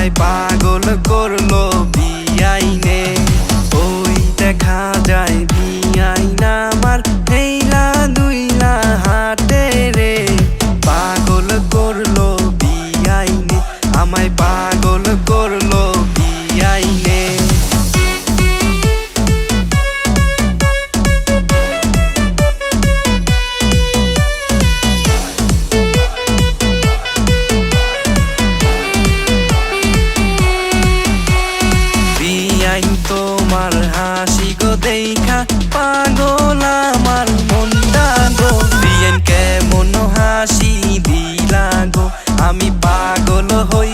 আমায় পাগল করলো বিআইনে। ওই দেখা যায় বিআইনা আমার হেইলা দুইলা হাতে রে। পাগল করলো বিআইনে, আমায় পাগল করলো বিআইনে। তোমার হাসি গো দেখা পাগল আমার মনটা গো। বিআইন কেমন হাসি দিলা গো, আমি পাগল হই